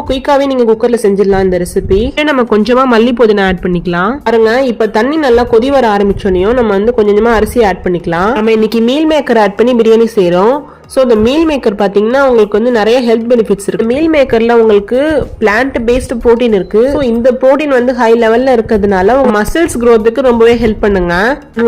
குயிக்காவே நீங்க குக்கர்ல செஞ்சிடலாம் இந்த ரெசிபி. நம்ம கொஞ்சமா மல்லி புதினா ஆட் பண்ணிக்கலாம். பாருங்க இப்ப தண்ணி நல்லா கொதி வர ஆரம்பிச்சோனையும் நம்ம வந்து கொஞ்சமா அரிசி ஆட் பண்ணிக்கலாம். நம்ம இன்னைக்கு மீல் மேக்கர் ஆட் பண்ணி பிரியாணி செய்யறோம். ஸோ இந்த மீல் மேக்கர் பார்த்தீங்கன்னா உங்களுக்கு வந்து நிறைய ஹெல்த் பெனிஃபிட்ஸ் இருக்கு. மீல் மேக்கர்ல உங்களுக்கு பிளான்ட் பேஸ்ட் புரோட்டீன் இருக்கு. ஸோ இந்த புரோட்டீன் வந்து ஹை லெவல்ல இருக்கிறதுனால உங்க மசில்ஸ் க்ரோத்துக்கு ரொம்பவே ஹெல்ப் பண்ணுங்க.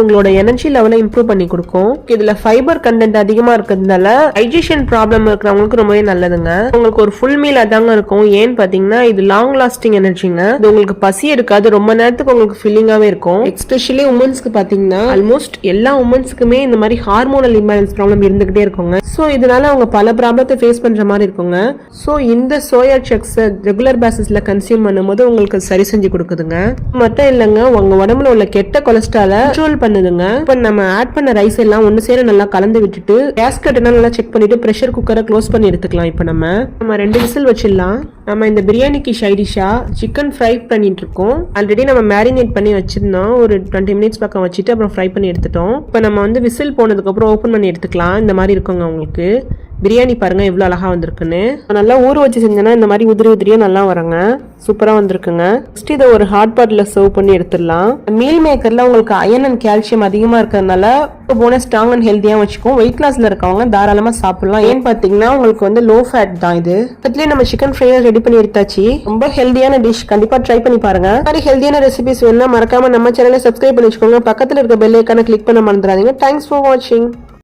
உங்களோட எனர்ஜி லெவலை இம்ப்ரூவ் பண்ணி கொடுக்கும். இதுல ஃபைபர் கண்டென்ட் அதிகமா இருக்கிறதுனால டைஜஷன் ப்ராப்ளம் இருக்கிறவங்களுக்கு ரொம்பவே நல்லதுங்க. உங்களுக்கு ஒரு ஃபுல் மீல் அதாங்க இருக்கும். ஏன்னு பாத்தீங்கன்னா இது லாங் லாஸ்டிங் எனர்ஜிங்க. இது உங்களுக்கு பசி எடுக்காது, ரொம்ப நேரத்துக்கு உங்களுக்கு ஃபில்லிங்காவே இருக்கும். எஸ்பெஷலி உமன்ஸ்க்கு பாத்தீங்கன்னா ஆல்மோஸ்ட் எல்லா உமன்ஸ்க்குமே இந்த மாதிரி ஹார்மோனல் இம்பேலன்ஸ் ப்ராப்ளம் இருந்துகிட்டே இருக்குங்க. ஸோ இதனால அவங்க பல ப்ராப்ளத்தை ஃபேஸ் பண்ற மாதிரி இருக்குங்க. ஸோ இந்த சோயா சங்க்ஸை ரெகுலர் பேசிஸ்ல கன்சியூம் பண்ணும்போது உங்களுக்கு சரி செஞ்சு கொடுக்குதுங்க. மட்டும் இல்லைங்க, உங்க உடம்புல உள்ள கெட்ட கொலஸ்ட்ராலை கண்ட்ரோல் பண்ணுதுங்க. இப்போ நம்ம ஆட் பண்ண ரைஸ் எல்லாம் ஒன்று சேர நல்லா கலந்து விட்டுட்டு கேஸ்கட் நல்லா செக் பண்ணிட்டு ப்ரெஷர் குக்கரை க்ளோஸ் பண்ணி எடுத்துக்கலாம். இப்போ நம்ம 2 விசில் வச்சிடலாம். நம்ம இந்த பிரியாணிக்கு சைடிஷா சிக்கன் ஃப்ரை பண்ணிட்டு இருக்கோம். ஆல்ரெடி நம்ம மேரினேட் பண்ணி வச்சிருந்தோம். ஒரு 20 மினிட்ஸ் பக்கம் வச்சுட்டு அப்புறம் ஃப்ரை பண்ணி எடுத்துட்டோம். இப்போ நம்ம வந்து விசில் போனதுக்கு அப்புறம் ஓப்பன் பண்ணி எடுத்துக்கலாம். இந்த மாதிரி இருக்குங்க உங்களுக்கு பிரியாணி. பாருங்க எவ்வளவு அழகா வந்திருக்குன்னு. நல்லா ஊற வச்சு செஞ்சோன்னா இந்த மாதிரி உதிரி உதிரியா நல்லா வருங்க. சூப்பரா வந்திருக்குங்க. நெக்ஸ்ட் இதை ஒரு ஹாட் பாட்ல சர்வ் பண்ணி எடுத்துடலாம். மீல் மேக்கர்ல உங்களுக்கு அயன் அண்ட் கால்சியம் அதிகமா இருக்கிறதுனால போன ஸ்ட்ராங் அண்ட் ஹெல்த்தியா வச்சுக்கும். வெயிட் லாஸ்ல இருக்கவங்க தாராளமா சாப்பிடலாம். ஏன்னு பாத்தீங்கன்னா உங்களுக்கு வந்து லோ ஃபேட் தான் இது. அதுலயே நம்ம சிக்கன் ஃப்ரை ரெடி பண்ணி எடுத்தாச்சு. ரொம்ப ஹெல்தியான டிஷ், கண்டிப்பா ட்ரை பண்ணி பாருங்க. மாதிரி ஹெல்தியான ரெசிபிஸ் வேணும்னா மறக்காம நம்ம சேனலை சப்ஸ்கிரைப் பண்ணி வச்சுக்கோங்க. பக்கத்துல இருக்க பெல் ஐகானை கிளிக் பண்ண மறந்துடாதீங்க. தேங்க்ஸ் ஃபார் வாட்சிங்.